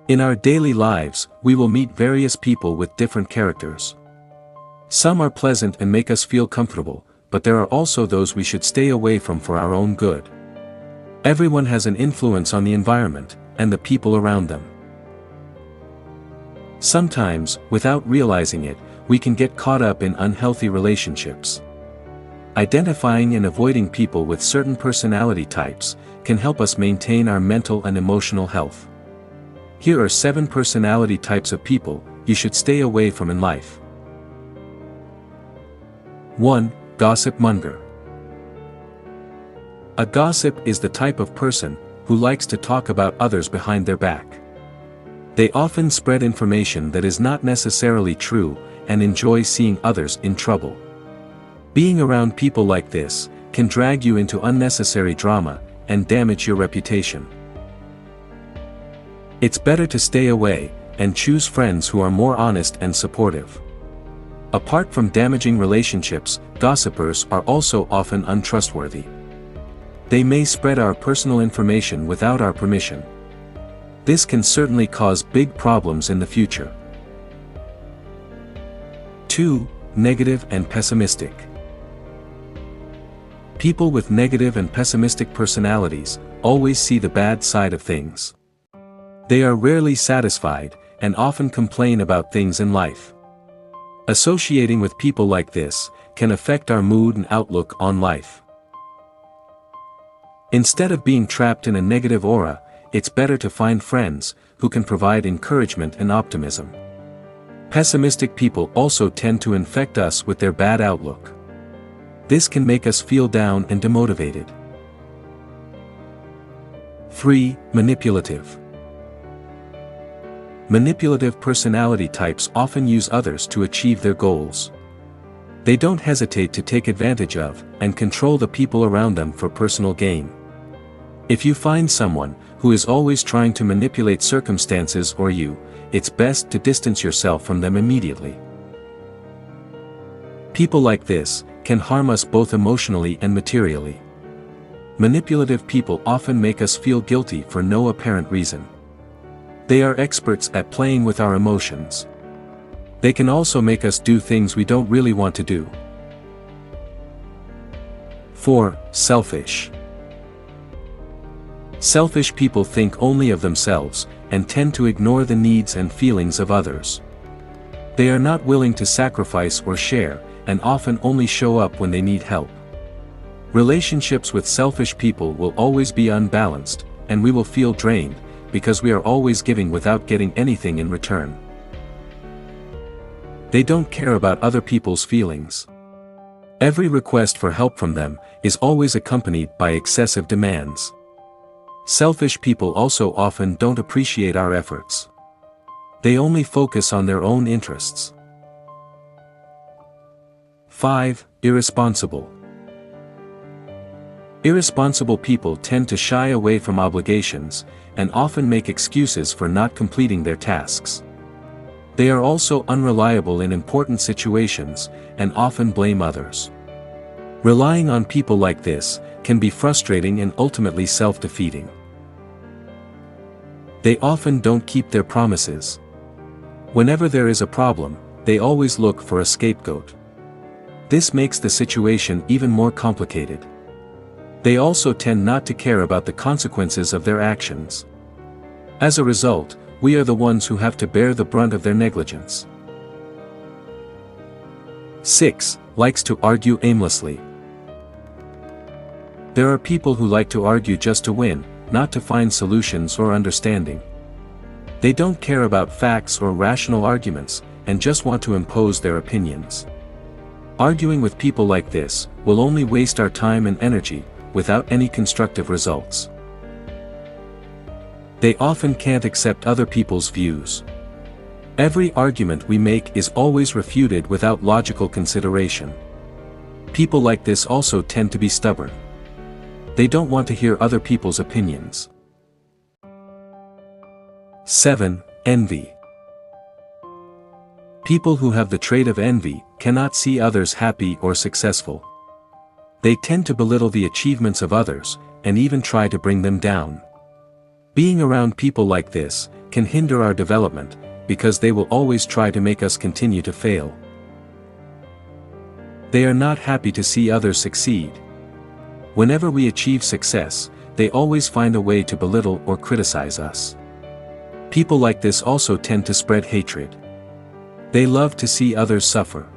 In our daily lives, we will meet various people with different characters. Some are pleasant and make us feel comfortable, but there are also those we should stay away from for our own good. Everyone has an influence on the environment, and the people around them. Sometimes, without realizing it, we can get caught up in unhealthy relationships. Identifying and avoiding people with certain personality types can help us maintain our mental and emotional health. Here are 7 personality types of people you should stay away from in life. 1. Gossip monger. A gossip is the type of person who likes to talk about others behind their back. They often spread information that is not necessarily true and enjoy seeing others in trouble. Being around people like this can drag you into unnecessary drama and damage your reputation. It's better to stay away and choose friends who are more honest and supportive. Apart from damaging relationships, gossipers are also often untrustworthy. They may spread our personal information without our permission. This can certainly cause big problems in the future. 2. Negative and pessimistic. People with negative and pessimistic personalities always see the bad side of things. They are rarely satisfied and often complain about things in life. Associating with people like this can affect our mood and outlook on life. Instead of being trapped in a negative aura, it's better to find friends who can provide encouragement and optimism. Pessimistic people also tend to infect us with their bad outlook. This can make us feel down and demotivated. 3. Manipulative. Manipulative personality types often use others to achieve their goals. They don't hesitate to take advantage of and control the people around them for personal gain. If you find someone who is always trying to manipulate circumstances or you, it's best to distance yourself from them immediately. People like this can harm us both emotionally and materially. Manipulative people often make us feel guilty for no apparent reason. They are experts at playing with our emotions. They can also make us do things we don't really want to do. 4. Selfish. Selfish people think only of themselves and tend to ignore the needs and feelings of others. They are not willing to sacrifice or share, and often only show up when they need help. Relationships with selfish people will always be unbalanced, and we will feel drained, because we are always giving without getting anything in return. They don't care about other people's feelings. Every request for help from them is always accompanied by excessive demands. Selfish people also often don't appreciate our efforts. They only focus on their own interests. 5. Irresponsible. Irresponsible people tend to shy away from obligations, and often make excuses for not completing their tasks. They are also unreliable in important situations, and often blame others. Relying on people like this can be frustrating and ultimately self-defeating. They often don't keep their promises. Whenever there is a problem, they always look for a scapegoat. This makes the situation even more complicated. They also tend not to care about the consequences of their actions. As a result, we are the ones who have to bear the brunt of their negligence. 6. Likes to argue aimlessly. There are people who like to argue just to win, not to find solutions or understanding. They don't care about facts or rational arguments, and just want to impose their opinions. Arguing with people like this will only waste our time and energy, without any constructive results. They often can't accept other people's views. Every argument we make is always refuted without logical consideration. People like this also tend to be stubborn. They don't want to hear other people's opinions. 7. Envy. People who have the trait of envy cannot see others happy or successful. They tend to belittle the achievements of others, and even try to bring them down. Being around people like this can hinder our development, because they will always try to make us continue to fail. They are not happy to see others succeed. Whenever we achieve success, they always find a way to belittle or criticize us. People like this also tend to spread hatred. They love to see others suffer.